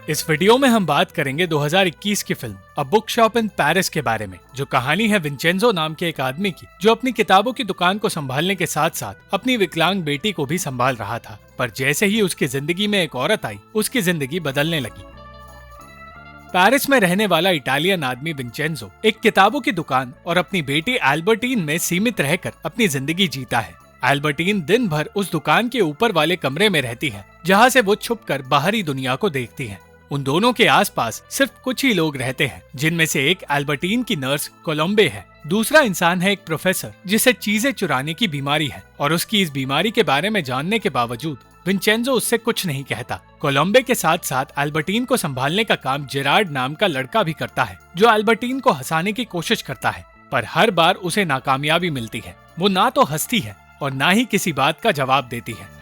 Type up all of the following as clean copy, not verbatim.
इस वीडियो में हम बात करेंगे 2021 की film a book shop in Paris के बारे में, जो कहानी है विंचेंजो नाम के एक आदमी की, जो अपनी किताबों की दुकान को संभालने के साथ साथ अपनी विकलांग बेटी को भी संभाल रहा था। पर जैसे ही उसकी जिंदगी में एक औरत आई, उसकी जिंदगी बदलने लगी। पेरिस में रहने वाला इटालियन आदमी विंचेंजो एक किताबों की दुकान और अपनी बेटी एल्बर्टीन में सीमित रहकर अपनी जिंदगी जीता है। एल्बर्टीन दिन भर उस दुकान के ऊपर वाले कमरे में रहती है, जहाँ से वो छुपकर बाहरी दुनिया को देखती है। उन दोनों के आसपास सिर्फ कुछ ही लोग रहते हैं, जिनमें से एक एल्बर्टीन की नर्स कोलंबे है। दूसरा इंसान है एक प्रोफेसर जिसे चीजें चुराने की बीमारी है, और उसकी इस बीमारी के बारे में जानने के बावजूद विंचेंजो उससे कुछ नहीं कहता। कोलंबे के साथ साथ एल्बर्टीन को संभालने का काम जेरार्ड नाम का लड़का भी करता है, जो एल्बर्टीन को हंसाने की कोशिश करता है, पर हर बार उसे नाकामयाबी मिलती है। वो ना तो हंसती है और ना ही किसी बात का जवाब देती है।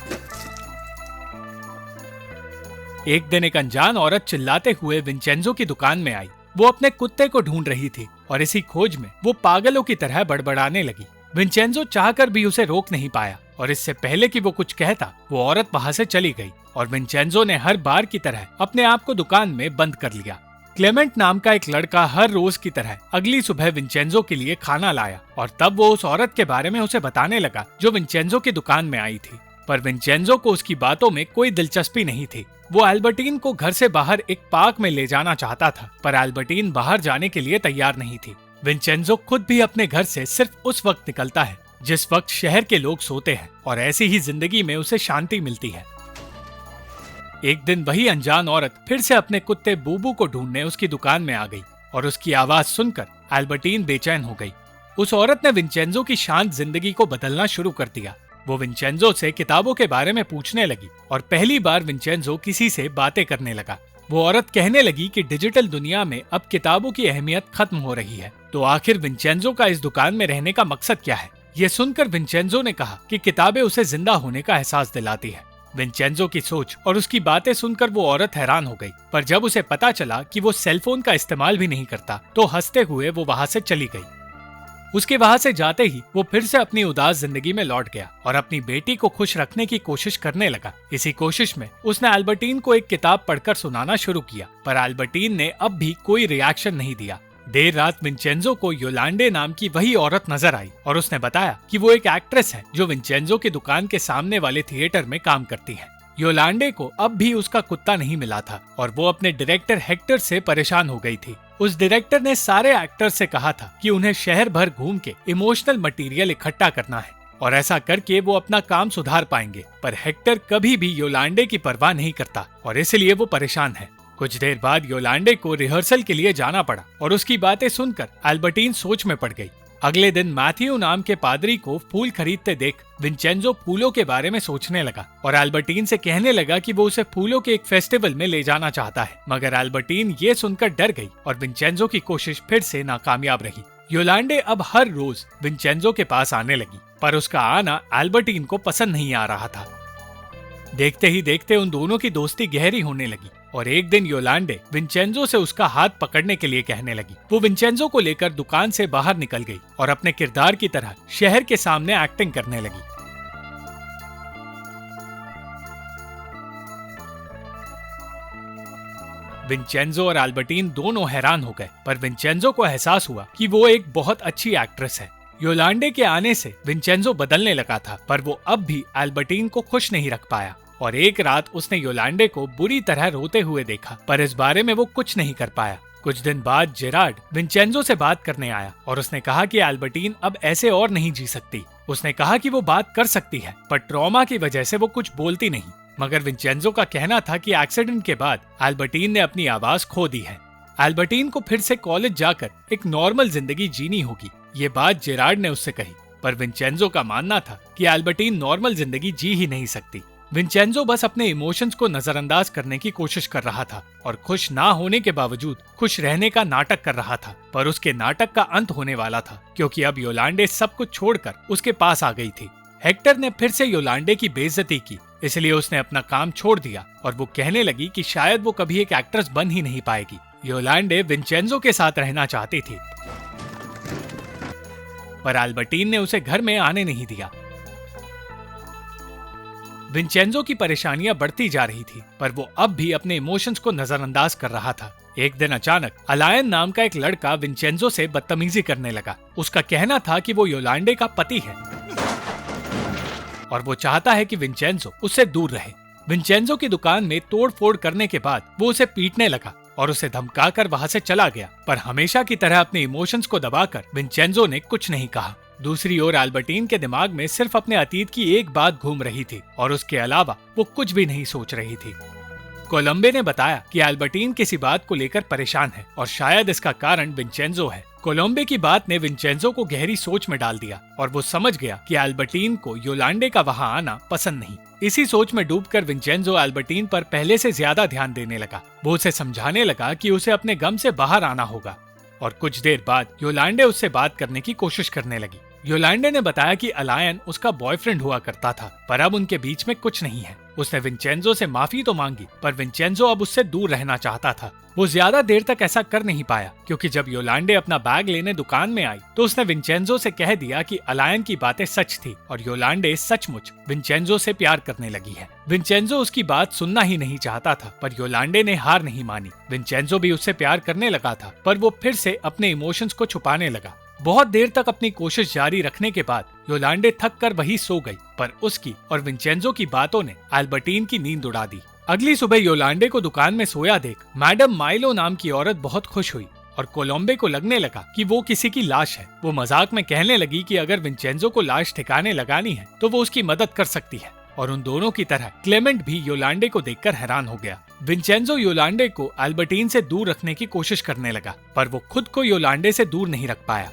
एक दिन एक अनजान औरत चिल्लाते हुए विंचेंजो की दुकान में आई। वो अपने कुत्ते को ढूंढ रही थी और इसी खोज में वो पागलों की तरह बड़बड़ाने लगी। विंचेंजो चाहकर भी उसे रोक नहीं पाया, और इससे पहले कि वो कुछ कहता, वो औरत वहां से चली गई और विंचेंजो ने हर बार की तरह अपने आप को दुकान में बंद कर लिया। क्लेमेंट नाम का एक लड़का हर रोज की तरह अगली सुबह विंचेंजो के लिए खाना लाया, और तब वो उस औरत के बारे में उसे बताने लगा जो विंचेंजो की दुकान में आई थी। पर विंचेंजो को उसकी बातों में कोई दिलचस्पी नहीं थी। वो एल्बर्टीन को घर से बाहर एक पार्क में ले जाना चाहता था, पर एल्बर्टीन बाहर जाने के लिए तैयार नहीं थी। विंचेंजो खुद भी अपने घर से सिर्फ उस वक्त निकलता है जिस वक्त शहर के लोग सोते हैं, और ऐसी ही जिंदगी में उसे शांति मिलती है। एक दिन वही अनजान औरत फिर से अपने कुत्ते बूबू को ढूंढने उसकी दुकान में आ गई, और उसकी आवाज सुनकर एल्बर्टीन बेचैन हो गई। उस औरत ने विंचेंजो की शांत जिंदगी को बदलना शुरू कर दिया। वो विंचेंजो से किताबों के बारे में पूछने लगी, और पहली बार विंचेंजो किसी से बातें करने लगा। वो औरत कहने लगी कि डिजिटल दुनिया में अब किताबों की अहमियत खत्म हो रही है, तो आखिर विंचेंजो का इस दुकान में रहने का मकसद क्या है। ये सुनकर विंचेंजो ने कहा कि किताबें उसे जिंदा होने का एहसास दिलाती है। विंचेंजो की सोच और उसकी बातें सुनकर वो औरत हैरान हो गई, पर जब उसे पता चला कि वो सेलफोन का इस्तेमाल भी नहीं करता, तो हंसते हुए वो वहाँ से चली गई। उसके वहां से जाते ही वो फिर से अपनी उदास जिंदगी में लौट गया और अपनी बेटी को खुश रखने की कोशिश करने लगा। इसी कोशिश में उसने एल्बर्टीन को एक किताब पढ़कर सुनाना शुरू किया, पर एल्बर्टीन ने अब भी कोई रिएक्शन नहीं दिया। देर रात विंचेंजो को योलांडे नाम की वही औरत नजर आई, और उसने बताया कि वो एक एक्ट्रेस है जो विंचेंजो की दुकान के सामने वाले थिएटर में काम करती है। योलांडे को अब भी उसका कुत्ता नहीं मिला था, और वो अपने डायरेक्टर हेक्टर से परेशान हो गई थी। उस डायरेक्टर ने सारे एक्टर्स से कहा था कि उन्हें शहर भर घूम के इमोशनल मटेरियल इकट्ठा करना है, और ऐसा करके वो अपना काम सुधार पाएंगे। पर हेक्टर कभी भी योलांडे की परवाह नहीं करता, और इसलिए वो परेशान है। कुछ देर बाद योलांडे को रिहर्सल के लिए जाना पड़ा, और उसकी बातें सुनकर एल्बर्टीन सोच में पड़ गई। अगले दिन मैथ्यू नाम के पादरी को फूल खरीदते देख विंचेंजो फूलों के बारे में सोचने लगा, और एल्बर्टीन से कहने लगा कि वो उसे फूलों के एक फेस्टिवल में ले जाना चाहता है। मगर एल्बर्टीन ये सुनकर डर गई, और विंचेंजो की कोशिश फिर से नाकामयाब रही। योलांडे अब हर रोज विंचेंजो के पास आने लगी, पर उसका आना एल्बर्टीन को पसंद नहीं आ रहा था। देखते ही देखते उन दोनों की दोस्ती गहरी होने लगी, और एक दिन योलांडे विंचेंजो से उसका हाथ पकड़ने के लिए कहने लगी। वो विंचेंजो को लेकर दुकान से बाहर निकल गई और अपने किरदार की तरह शहर के सामने एक्टिंग करने लगी। विंचेंजो और एल्बर्टीन दोनों हैरान हो गए, पर विंचेंजो को एहसास हुआ कि वो एक बहुत अच्छी एक्ट्रेस है। योलांडे के आने से विंचेंजो बदलने लगा था, पर वो अब भी एल्बर्टीन को खुश नहीं रख पाया, और एक रात उसने योलांडे को बुरी तरह रोते हुए देखा, पर इस बारे में वो कुछ नहीं कर पाया। कुछ दिन बाद जेरार्ड विंचेंजो से बात करने आया, और उसने कहा कि एल्बर्टीन अब ऐसे और नहीं जी सकती। उसने कहा कि वो बात कर सकती है, पर ट्रॉमा की वजह से वो कुछ बोलती नहीं। मगर विंचेंजो का कहना था कि एक्सीडेंट के बाद एल्बर्टीन ने अपनी आवाज खो दी है। एल्बर्टीन को फिर से कॉलेज जाकर एक नॉर्मल जिंदगी जीनी होगी, ये बात जेरार्ड ने उससे कही। पर विंचेंजो का मानना था कि एल्बर्टीन नॉर्मल जिंदगी जी ही नहीं सकती। विंचेंजो बस अपने इमोशंस को नजरअंदाज करने की कोशिश कर रहा था, और खुश ना होने के बावजूद खुश रहने का नाटक कर रहा था। पर उसके नाटक का अंत होने वाला था, क्योंकि अब योलांडे सब कुछ छोड़कर उसके पास आ गई थी। हेक्टर ने फिर से योलांडे की बेइज्जती की, इसलिए उसने अपना काम छोड़ दिया, और वो कहने लगी कि शायद वो कभी एक एक्ट्रेस बन ही नहीं पाएगी। योलांडे विंचेंजो के साथ रहना चाहती थी, पर एल्बर्टीन ने उसे घर में आने नहीं दिया। विंचेंजो की परेशानियां बढ़ती जा रही थी, पर वो अब भी अपने इमोशंस को नजरअंदाज कर रहा था। एक दिन अचानक अलायन नाम का एक लड़का विंचेंजो से बदतमीजी करने लगा। उसका कहना था कि वो योलांडे का पति है और वो चाहता है कि विंचेंजो उससे दूर रहे। विंचेंजो की दुकान में तोड़ फोड़ करने के बाद वो उसे पीटने लगा और उसे धमकाकर वहां से चला गया, पर हमेशा की तरह अपने इमोशंस को दबाकर विंचेंजो ने कुछ नहीं कहा। दूसरी ओर अल्बर्टीन के दिमाग में सिर्फ अपने अतीत की एक बात घूम रही थी और उसके अलावा वो कुछ भी नहीं सोच रही थी। कोलंबे ने बताया कि अल्बर्टीन किसी बात को लेकर परेशान है और शायद इसका कारण विंचेंजो है। कोलंबे की बात ने विंचेंजो को गहरी सोच में डाल दिया और वो समझ गया कि अल्बर्टीन को योलांडे का वहां आना पसंद नहीं। इसी सोच में डूबकर विंचेंजो अल्बर्टीन पर पहले से ज्यादा ध्यान देने लगा। वो उसे समझाने लगा कि उसे अपने गम से बाहर आना होगा और कुछ देर बाद योलांडे उससे बात करने की कोशिश करने लगी। योलांडे ने बताया कि अलायन उसका बॉयफ्रेंड हुआ करता था, पर अब उनके बीच में कुछ नहीं है। उसने विंचेंजो से माफी तो मांगी, पर विंचेंजो अब उससे दूर रहना चाहता था। वो ज्यादा देर तक ऐसा कर नहीं पाया, क्योंकि जब योलांडे अपना बैग लेने दुकान में आई तो उसने विंचेंजो से कह दिया कि अलायन की बातें सच थी और योलांडे सचमुच विंचेंजो से प्यार करने लगी है। विंचेंजो उसकी बात सुनना ही नहीं चाहता था, पर योलांडे ने हार नहीं मानी। विंचेंजो भी उससे प्यार करने लगा था, पर वो फिर से अपने इमोशंस को छुपाने लगा। बहुत देर तक अपनी कोशिश जारी रखने के बाद योलांडे थक कर वहीं सो गई, पर उसकी और विंचेंजो की बातों ने अल्बर्टीन की नींद उड़ा दी। अगली सुबह योलांडे को दुकान में सोया देख मैडम माइलो नाम की औरत बहुत खुश हुई और कोलंबे को लगने लगा कि वो किसी की लाश है। वो मजाक में कहने लगी कि अगर विंचेंजो को लाश ठिकाने लगानी है तो वो उसकी मदद कर सकती है, और उन दोनों की तरह क्लेमेंट भी योलांडे को देखकर हैरान हो गया। विंचेंजो योलांडे को अल्बर्टीन से दूर रखने की कोशिश करने लगा, पर वो खुद को योलांडे से दूर नहीं रख पाया।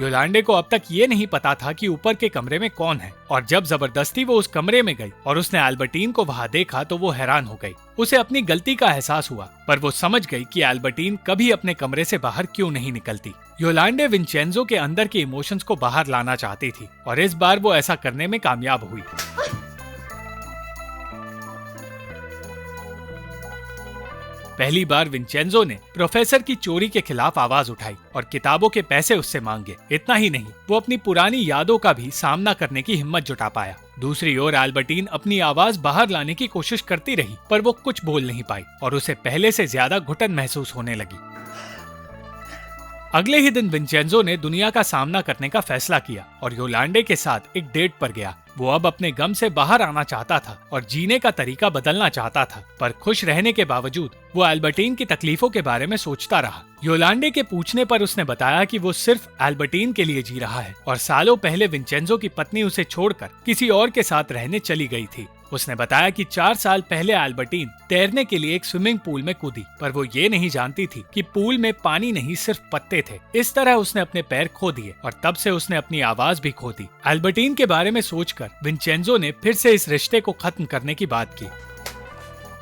योलांडे को अब तक ये नहीं पता था कि ऊपर के कमरे में कौन है, और जब जबरदस्ती वो उस कमरे में गई और उसने अल्बर्टीन को वहां देखा तो वो हैरान हो गई। उसे अपनी गलती का एहसास हुआ, पर वो समझ गई कि अल्बर्टीन कभी अपने कमरे से बाहर क्यों नहीं निकलती। योलांडे विंचेंजो के अंदर के इमोशंस को बाहर लाना चाहती थी और इस बार वो ऐसा करने में कामयाब हुई। पहली बार विंचेंजो ने प्रोफेसर की चोरी के खिलाफ आवाज उठाई और किताबों के पैसे उससे मांगे। इतना ही नहीं, वो अपनी पुरानी यादों का भी सामना करने की हिम्मत जुटा पाया। दूसरी ओर अल्बर्टीन अपनी आवाज बाहर लाने की कोशिश करती रही, पर वो कुछ बोल नहीं पाई और उसे पहले से ज्यादा घुटन महसूस होने लगी। अगले ही दिन विंचेंजो ने दुनिया का सामना करने का फैसला किया और योलांडे के साथ एक डेट पर गया। वो अब अपने गम से बाहर आना चाहता था और जीने का तरीका बदलना चाहता था, पर खुश रहने के बावजूद वो अल्बर्टीन की तकलीफों के बारे में सोचता रहा। योलांडे के पूछने पर उसने बताया कि वो सिर्फ अल्बर्टीन के लिए जी रहा है और सालों पहले विंचेंजो की पत्नी उसे छोड़कर किसी और के साथ रहने चली गई थी। उसने बताया कि 4 साल पहले अल्बर्टीन तैरने के लिए एक स्विमिंग पूल में कूदी, पर वो ये नहीं जानती थी कि पूल में पानी नहीं सिर्फ पत्ते थे। इस तरह उसने अपने पैर खो दिए और तब से उसने अपनी आवाज भी खो दी। अल्बर्टीन के बारे में सोचकर विंचेंजो ने फिर से इस रिश्ते को खत्म करने की बात की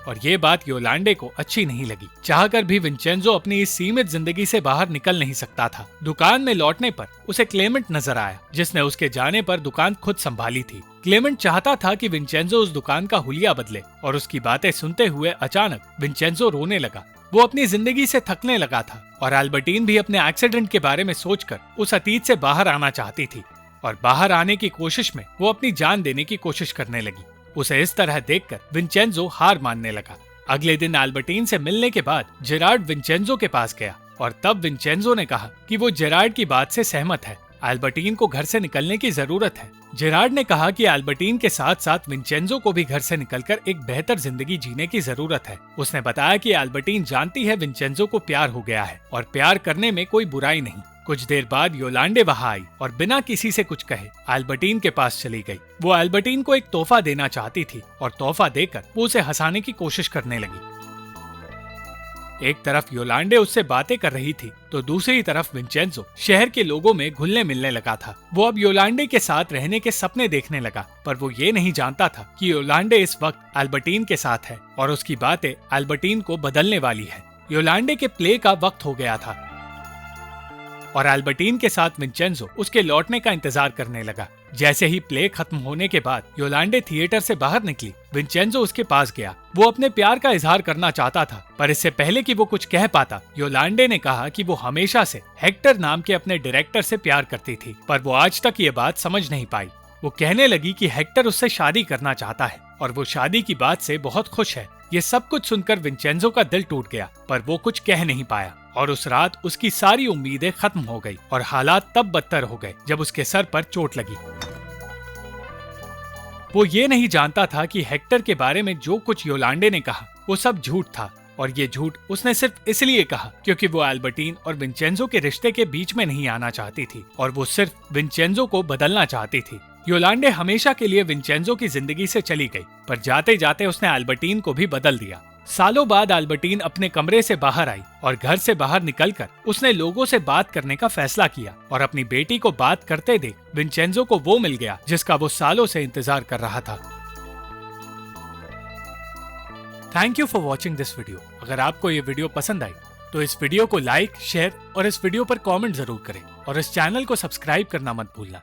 और ये बात योलांडे को अच्छी नहीं लगी। चाहकर भी विंचेंजो अपनी इस सीमित जिंदगी से बाहर निकल नहीं सकता था। दुकान में लौटने पर उसे क्लेमेंट नजर आया, जिसने उसके जाने पर दुकान खुद संभाली थी। क्लेमेंट चाहता था कि विंचेंजो उस दुकान का हुलिया बदले और उसकी बातें सुनते हुए अचानक विंचेंजो रोने लगा। वो अपनी जिंदगी से थकने लगा था और अल्बर्टीन भी अपने एक्सीडेंट के बारे में सोचकर उस अतीत से बाहर आना चाहती थी और बाहर आने की कोशिश में वो अपनी जान देने की कोशिश करने लगी। उसे इस तरह देखकर विंचेंजो हार मानने लगा। अगले दिन अल्बर्टीन से मिलने के बाद जेरार्ड विंचेंजो के पास गया और तब विंचेंजो ने कहा कि वो जेरार्ड की बात से सहमत है। अल्बर्टीन को घर से निकलने की जरूरत है। जेरार्ड ने कहा कि अल्बर्टीन के साथ साथ विंचेंजो को भी घर से निकलकर एक बेहतर जिंदगी जीने की जरूरत है। उसने बताया कि अल्बर्टीन जानती है विंचेंजो को प्यार हो गया है और प्यार करने में कोई बुराई नहीं। कुछ देर बाद योलांडे वहां आई और बिना किसी से कुछ कहे अल्बर्टीन के पास चली गई। वो अल्बर्टीन को एक तोहफा देना चाहती थी और तोहफा देकर वो उसे हंसाने की कोशिश करने लगी। एक तरफ योलांडे उससे बातें कर रही थी तो दूसरी तरफ विंचेंजो शहर के लोगों में घुलने मिलने लगा था। वो अब योलांडे के साथ रहने के सपने देखने लगा, पर वो ये नहीं जानता था कि योलांडे इस वक्त अल्बर्टीन के साथ है और उसकी बातें अल्बर्टीन को बदलने वाली है। योलांडे के प्ले का वक्त हो गया था और अल्बर्टीन के साथ विंचेंजो उसके लौटने का इंतजार करने लगा। जैसे ही प्ले खत्म होने के बाद योलांडे थिएटर से बाहर निकली, विंचेंजो उसके पास गया। वो अपने प्यार का इजहार करना चाहता था, पर इससे पहले कि वो कुछ कह पाता, योलांडे ने कहा कि वो हमेशा से हेक्टर नाम के अपने डायरेक्टर से प्यार करती थी, पर वो आज तक ये बात समझ नहीं पाई। वो कहने लगी कि हेक्टर उससे शादी करना चाहता है और वो शादी की बात से बहुत खुश है। ये सब कुछ सुनकर विंचेंजो का दिल टूट गया, पर वो कुछ कह नहीं पाया और उस रात उसकी सारी उम्मीदें खत्म हो गई और हालात तब बदतर हो गए जब उसके सर पर चोट लगी। वो ये नहीं जानता था कि हेक्टर के बारे में जो कुछ योलांडे ने कहा वो सब झूठ था, और ये झूठ उसने सिर्फ इसलिए कहा क्योंकि वो अल्बर्टीन और विंचेंजो के रिश्ते के बीच में नहीं आना चाहती थी और वो सिर्फ विंचेंजो को बदलना चाहती थी। योलांडे हमेशा के लिए विंचेंजो की जिंदगी से चली गई, पर जाते जाते उसने अल्बर्टीन को भी बदल दिया। सालों बाद अल्बर्टीन अपने कमरे से बाहर आई और घर से बाहर निकलकर उसने लोगों से बात करने का फैसला किया और अपनी बेटी को बात करते देख विंचेंजो को वो मिल गया जिसका वो सालों से इंतजार कर रहा था। Thank you for watching this video. अगर आपको ये वीडियो पसंद आई तो इस वीडियो को लाइक, शेयर और इस वीडियो पर कमेंट जरूर करें और इस चैनल को सब्सक्राइब करना मत भूलना।